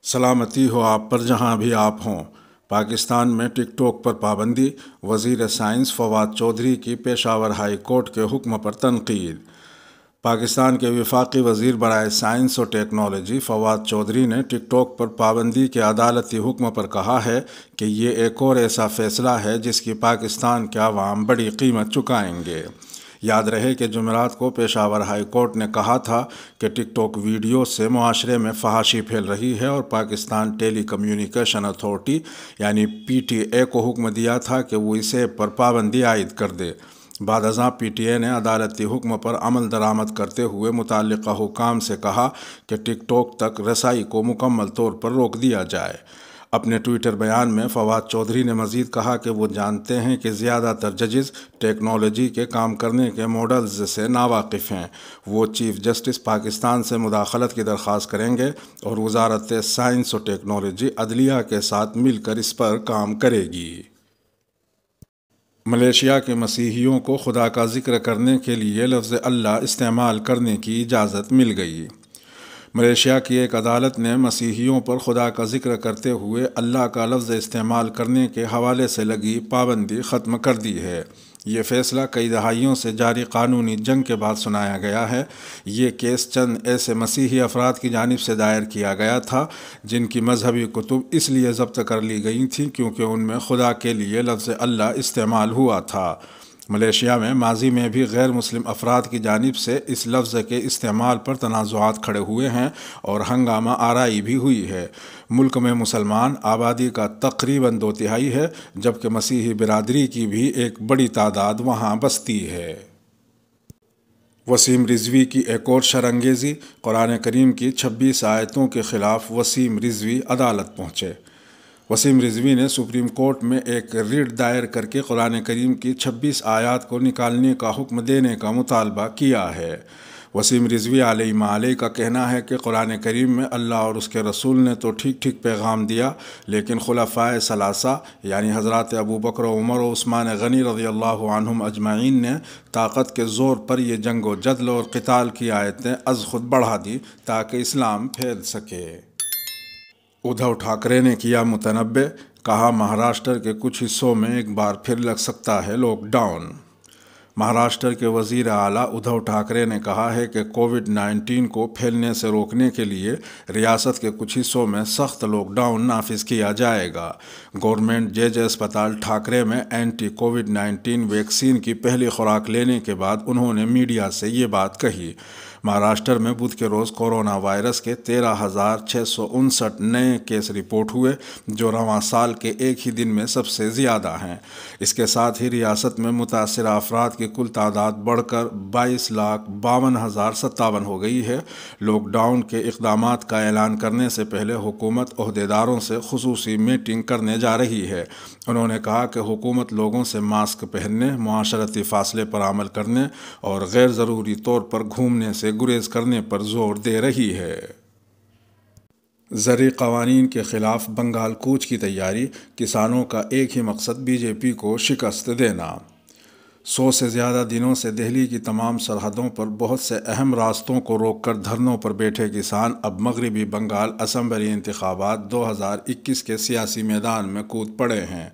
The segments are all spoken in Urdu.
سلامتی ہو آپ پر جہاں بھی آپ ہوں۔ پاکستان میں ٹک ٹاک پر پابندی، وزیر سائنس فواد چودھری کی پشاور ہائی کورٹ کے حکم پر تنقید۔ پاکستان کے وفاقی وزیر برائے سائنس و ٹیکنالوجی فواد چودھری نے ٹک ٹاک پر پابندی کے عدالتی حکم پر کہا ہے کہ یہ ایک اور ایسا فیصلہ ہے جس کی پاکستان کے عوام بڑی قیمت چکائیں گے۔ یاد رہے کہ جمعرات کو پشاور ہائی کورٹ نے کہا تھا کہ ٹک ٹاک ویڈیو سے معاشرے میں فحاشی پھیل رہی ہے اور پاکستان ٹیلی کمیونیکیشن اتھارٹی یعنی PTA کو حکم دیا تھا کہ وہ اسے پر پابندی عائد کر دے۔ بعد ازاں PTA نے عدالتی حکم پر عمل درآمد کرتے ہوئے متعلقہ حکام سے کہا کہ ٹک ٹاک تک رسائی کو مکمل طور پر روک دیا جائے۔ اپنے ٹویٹر بیان میں فواد چودھری نے مزید کہا کہ وہ جانتے ہیں کہ زیادہ تر ججز ٹیکنالوجی کے کام کرنے کے ماڈلز سے ناواقف ہیں۔ وہ چیف جسٹس پاکستان سے مداخلت کی درخواست کریں گے اور وزارت سائنس و ٹیکنالوجی عدلیہ کے ساتھ مل کر اس پر کام کرے گی۔ ملیشیا کے مسیحیوں کو خدا کا ذکر کرنے کے لیے لفظ اللہ استعمال کرنے کی اجازت مل گئی۔ ملیشیا کی ایک عدالت نے مسیحیوں پر خدا کا ذکر کرتے ہوئے اللہ کا لفظ استعمال کرنے کے حوالے سے لگی پابندی ختم کر دی ہے۔ یہ فیصلہ کئی دہائیوں سے جاری قانونی جنگ کے بعد سنایا گیا ہے۔ یہ کیس چند ایسے مسیحی افراد کی جانب سے دائر کیا گیا تھا جن کی مذہبی کتب اس لیے ضبط کر لی گئی تھیں کیونکہ ان میں خدا کے لیے لفظ اللہ استعمال ہوا تھا۔ ملیشیا میں ماضی میں بھی غیر مسلم افراد کی جانب سے اس لفظ کے استعمال پر تنازعات کھڑے ہوئے ہیں اور ہنگامہ آرائی بھی ہوئی ہے۔ ملک میں مسلمان آبادی کا تقریباً 2/3 ہے جبکہ مسیحی برادری کی بھی ایک بڑی تعداد وہاں بستی ہے۔ وسیم رضوی کی ایک اور شرانگیزی، قرآن کریم کی 26 آیتوں کے خلاف وسیم رضوی عدالت پہنچے۔ وسیم رضوی نے سپریم کورٹ میں ایک ریٹ دائر کر کے قرآن کریم کی 26 آیات کو نکالنے کا حکم دینے کا مطالبہ کیا ہے۔ وسیم رضوی علیہ مآلہ کا کہنا ہے کہ قرآن کریم میں اللہ اور اس کے رسول نے تو ٹھیک ٹھیک پیغام دیا، لیکن خلفائے ثلاثہ یعنی حضرات ابو بکر و عمر و عثمان غنی رضی اللہ عنہم اجمعین نے طاقت کے زور پر یہ جنگ و جدل اور قتال کی آیتیں از خود بڑھا دی تاکہ اسلام پھیل سکے۔ ادھو ٹھاکرے نے کیا متنبع، کہا مہاراشٹر کے کچھ حصوں میں ایک بار پھر لگ سکتا ہے لاک ڈاؤن۔ مہاراشٹر کے وزیر اعلیٰ ادھو ٹھاکرے نے کہا ہے کہ کووڈ-19 کو پھیلنے سے روکنے کے لیے ریاست کے کچھ حصوں میں سخت لاک ڈاؤن نافذ کیا جائے گا۔ گورنمنٹ JJ اسپتال ٹھاکرے میں اینٹی کووڈ-19 ویکسین کی پہلی خوراک لینے کے بعد انہوں نے میڈیا سے یہ بات کہی۔ مہاراشٹر میں بدھ کے روز کورونا وائرس کے 13,659 نئے کیس رپورٹ ہوئے جو رواں سال کے ایک ہی دن میں سب سے زیادہ ہیں۔ اس کے ساتھ ہی ریاست میں متاثرہ افراد کی کل تعداد بڑھ کر 22,52,057 ہو گئی ہے۔ لاک ڈاؤن کے اقدامات کا اعلان کرنے سے پہلے حکومت عہدیداروں سے خصوصی میٹنگ کرنے جا رہی ہے۔ انہوں نے کہا کہ حکومت لوگوں سے ماسک پہننے، معاشرتی فاصلے پر عمل کرنے اور غیر ضروری طور پر گھومنے سے گریز کرنے پر زور دے رہی ہے۔ زرعی قوانین کے خلاف بنگال کوچ کی تیاری، کسانوں کا ایک ہی مقصد BJP کو شکست دینا۔ 100 سے زیادہ دنوں سے دہلی کی تمام سرحدوں پر بہت سے اہم راستوں کو روک کر دھرنوں پر بیٹھے کسان اب مغربی بنگال اسمبلی انتخابات 2021 کے سیاسی میدان میں کود پڑے ہیں۔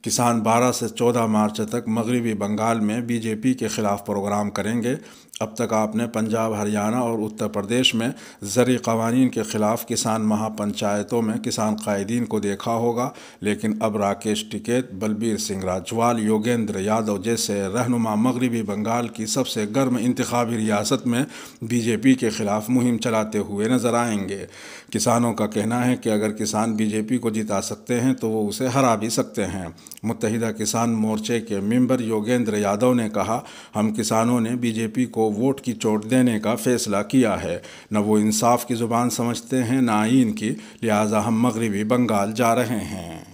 کسان 12 سے 14 مارچ تک مغربی بنگال میں BJP کے خلاف پروگرام کریں گے۔ اب تک آپ نے پنجاب، ہریانہ اور اتر پردیش میں زرعی قوانین کے خلاف کسان مہا پنچایتوں میں کسان قائدین کو دیکھا ہوگا، لیکن اب راکیش ٹکیت، بلبیر سنگھ راجوال، یوگیندر یادو جیسے رہنما مغربی بنگال کی سب سے گرم انتخابی ریاست میں BJP کے خلاف مہم چلاتے ہوئے نظر آئیں گے۔ کسانوں کا کہنا ہے کہ اگر کسان BJP کو جتا سکتے ہیں تو وہ اسے ہرا بھی سکتے ہیں۔ متحدہ کسان مورچے کے ممبر یوگیندر یادو نے کہا، ہم کسانوں نے BJP کو ووٹ کی چوٹ دینے کا فیصلہ کیا ہے۔ نہ وہ انصاف کی زبان سمجھتے ہیں نہ آئین کی، لہٰذا ہم مغربی بنگال جا رہے ہیں۔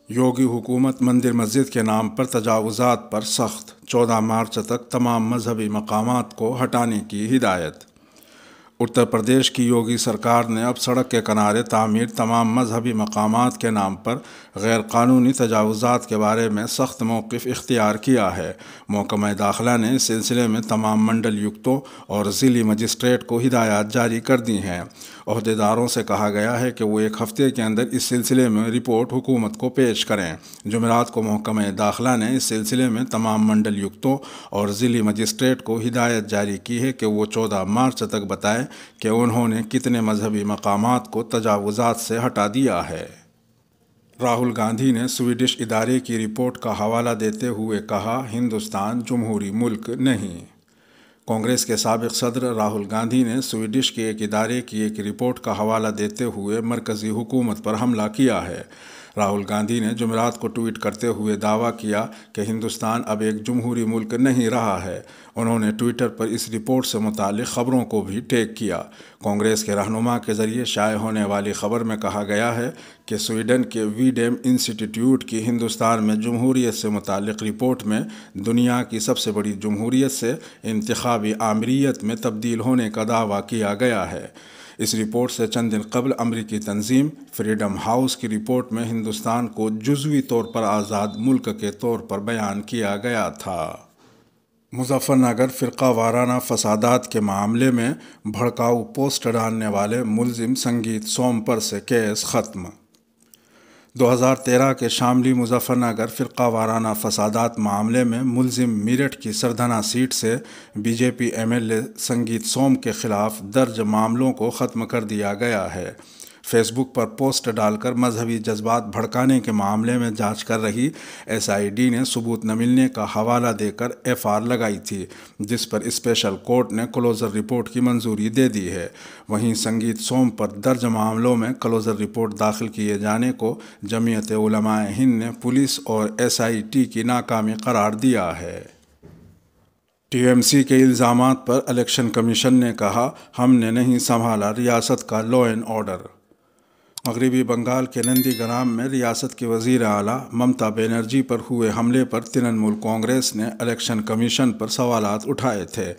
یوگی حکومت مندر مسجد کے نام پر تجاوزات پر سخت، 14 مارچ تک تمام مذہبی مقامات کو ہٹانے کی ہدایت۔ اتر پردیش کی یوگی سرکار نے اب سڑک کے کنارے تعمیر تمام مذہبی مقامات کے نام پر غیر قانونی تجاوزات کے بارے میں سخت موقف اختیار کیا ہے۔ محکمہ داخلہ نے اس سلسلے میں تمام منڈل یکتوں اور ضلعی مجسٹریٹ کو ہدایات جاری کر دی ہیں۔ عہدیداروں سے کہا گیا ہے کہ وہ ایک ہفتے کے اندر اس سلسلے میں رپورٹ حکومت کو پیش کریں۔ جمعرات کو محکمہ داخلہ نے اس سلسلے میں تمام منڈل یکتوں اور ضلعی مجسٹریٹ کو ہدایت جاری کی ہے کہ وہ 14 مارچ تک بتائیں کہ انہوں نے کتنے مذہبی مقامات کو تجاوزات سے ہٹا دیا ہے۔ راہل گاندھی نے سویڈش ادارے کی رپورٹ کا حوالہ دیتے ہوئے کہا، ہندوستان جمہوری ملک نہیں۔ کانگریس کے سابق صدر راہل گاندھی نے سویڈش کے ایک ادارے کی ایک رپورٹ کا حوالہ دیتے ہوئے مرکزی حکومت پر حملہ کیا ہے۔ راہل گاندھی نے جمعرات کو ٹویٹ کرتے ہوئے دعویٰ کیا کہ ہندوستان اب ایک جمہوری ملک نہیں رہا ہے۔ انہوں نے ٹویٹر پر اس رپورٹ سے متعلق خبروں کو بھی ٹیگ کیا۔ کانگریس کے رہنما کے ذریعے شائع ہونے والی خبر میں کہا گیا ہے کہ سویڈن کے ویڈیم انسٹی ٹیوٹ کی ہندوستان میں جمہوریت سے متعلق رپورٹ میں دنیا کی سب سے بڑی جمہوریت سے انتخابی آمریت میں تبدیل ہونے کا دعویٰ کیا گیا ہے۔ اس رپورٹ سے چند دن قبل امریکی تنظیم فریڈم ہاؤس کی رپورٹ میں ہندوستان کو جزوی طور پر آزاد ملک کے طور پر بیان کیا گیا تھا۔ مظفر نگر فرقہ وارانہ فسادات کے معاملے میں بھڑکاؤ پوسٹ ڈالنے والے ملزم سنگیت سومپر سے کیس ختم۔ 2013 کے شاملی مظفر نگر فرقہ وارانہ فسادات معاملے میں ملزم میرٹھ کی سردھنا سیٹ سے B J P M L A Sangeet Som کے خلاف درج معاملوں کو ختم کر دیا گیا ہے۔ فیس بک پر پوسٹ ڈال کر مذہبی جذبات بھڑکانے کے معاملے میں جانچ کر رہی ایس آئی ڈی نے ثبوت نہ ملنے کا حوالہ دے کر ایف آر لگائی تھی، جس پر اسپیشل کورٹ نے کلوزر رپورٹ کی منظوری دے دی ہے۔ وہیں سنگیت سوم پر درج معاملوں میں کلوزر رپورٹ داخل کیے جانے کو جمعیت علماء ہند نے پولیس اور ایس آئی ٹی کی ناکامی قرار دیا ہے۔ ٹی ایم سی کے الزامات پر الیکشن کمیشن نے کہا، ہم نے نہیں سنبھالا ریاست کا لا اینڈ آرڈر۔ مغربی بنگال کے نندی گرام میں ریاست کی وزیر اعلیٰ ممتا بینرجی پر ہوئے حملے پر ترنمول کانگریس نے الیکشن کمیشن پر سوالات اٹھائے تھے۔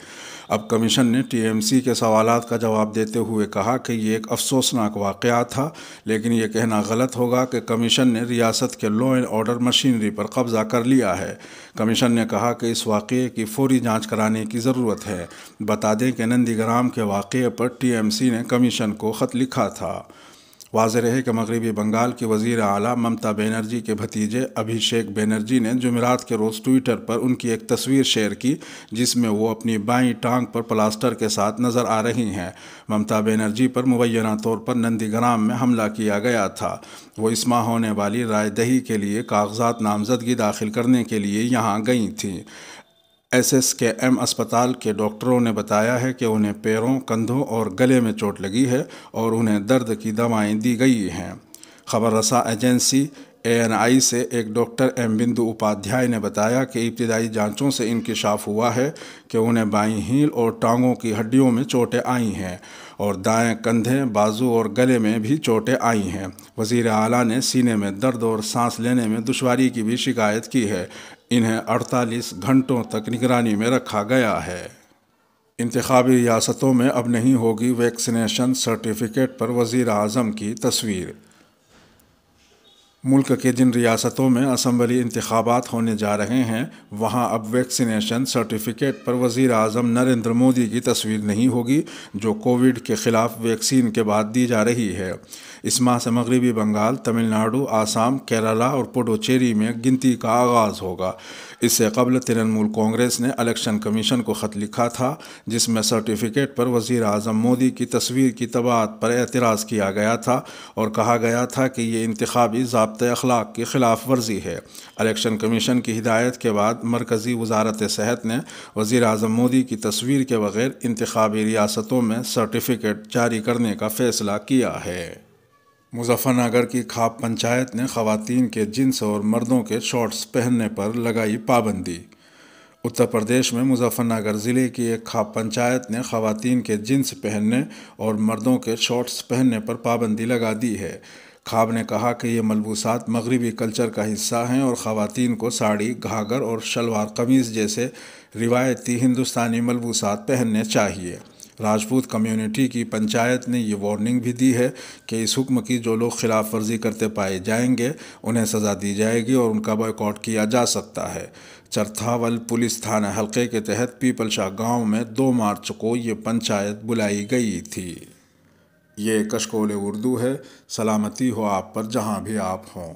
اب کمیشن نے ٹی ایم سی کے سوالات کا جواب دیتے ہوئے کہا کہ یہ ایک افسوسناک واقعہ تھا، لیکن یہ کہنا غلط ہوگا کہ کمیشن نے ریاست کے لا اینڈ آرڈر مشینری پر قبضہ کر لیا ہے۔ کمیشن نے کہا کہ اس واقعے کی فوری جانچ کرانے کی ضرورت ہے۔ بتا دیں کہ نندی گرام کے واقعے پر ٹی ایم سی نے کمیشن کو خط لکھا تھا۔ واضح رہے کہ مغربی بنگال کی وزیر اعلیٰ ممتا بینرجی کے بھتیجے ابھیشیک بینرجی نے جمعرات کے روز ٹویٹر پر ان کی ایک تصویر شیئر کی، جس میں وہ اپنی بائیں ٹانگ پر پلاسٹر کے ساتھ نظر آ رہی ہیں۔ ممتا بینرجی پر مبینہ طور پر نندی گرام میں حملہ کیا گیا تھا۔ وہ اس ماہ ہونے والی رائے دہی کے لیے کاغذات نامزدگی داخل کرنے کے لیے یہاں گئی تھیں۔ ایس ایس کے ایم اسپتال کے ڈاکٹروں نے بتایا ہے کہ انہیں پیروں، کندھوں اور گلے میں چوٹ لگی ہے اور انہیں درد کی دوائیں دی گئی ہیں۔ خبر رساں ایجنسی اے این آئی سے ایک ڈاکٹر ایم بندو اپادھیائے نے بتایا کہ ابتدائی جانچوں سے انکشاف ہوا ہے کہ انہیں بائیں ہیل اور ٹانگوں کی ہڈیوں میں چوٹیں آئی ہیں اور دائیں کندھے، بازو اور گلے میں بھی چوٹیں آئی ہیں۔ وزیر اعلیٰ نے سینے میں درد اور سانس لینے میں دشواری کی بھی شکایت کی ہے۔ انہیں 48 گھنٹوں تک نگرانی میں رکھا گیا ہے۔ انتخابی ریاستوں میں اب نہیں ہوگی ویکسینیشن سرٹیفکیٹ پر وزیر اعظم کی تصویر۔ ملک کے جن ریاستوں میں اسمبلی انتخابات ہونے جا رہے ہیں، وہاں اب ویکسینیشن سرٹیفکیٹ پر وزیر اعظم نریندر مودی کی تصویر نہیں ہوگی، جو کووڈ کے خلاف ویکسین کے بعد دی جا رہی ہے۔ اس ماہ سے مغربی بنگال، تمل ناڈو، آسام، کیرالہ اور پڈوچیری میں گنتی کا آغاز ہوگا۔ اس سے قبل ترنمول کانگریس نے الیکشن کمیشن کو خط لکھا تھا، جس میں سرٹیفکیٹ پر وزیر اعظم مودی کی تصویر کی طباعت پر اعتراض کیا گیا تھا اور کہا گیا تھا کہ یہ انتخابی ضابطۂ اخلاق کی خلاف ورزی ہے۔ الیکشن کمیشن کی ہدایت کے بعد مرکزی وزارت صحت نے وزیر اعظم مودی کی تصویر کے بغیر انتخابی ریاستوں میں سرٹیفکیٹ جاری کرنے کا فیصلہ کیا ہے۔ مظفر نگر کی کھاپ پنچایت نے خواتین کے جنس اور مردوں کے شارٹس پہننے پر لگائی پابندی۔ اتر پردیش میں مظفر نگر ضلع کی ایک کھاپ پنچایت نے خواتین کے جنس پہننے اور مردوں کے شارٹس پہننے پر پابندی لگا دی ہے۔ کھاب نے کہا کہ یہ ملبوسات مغربی کلچر کا حصہ ہیں اور خواتین کو ساڑی، گھاگھر اور شلوار قمیض جیسے روایتی ہندوستانی ملبوسات پہننے چاہیے۔ راجپوت کمیونٹی کی پنچایت نے یہ وارننگ بھی دی ہے کہ اس حکم کی جو لوگ خلاف ورزی کرتے پائے جائیں گے انہیں سزا دی جائے گی اور ان کا بائیکاٹ کیا جا سکتا ہے۔ چرتھاول پولیس تھانہ حلقے کے تحت پیپل شاہ گاؤں میں 2 مارچ کو یہ پنچایت بلائی گئی تھی۔ یہ کشکول اردو ہے۔ سلامتی ہو آپ پر جہاں بھی آپ ہوں۔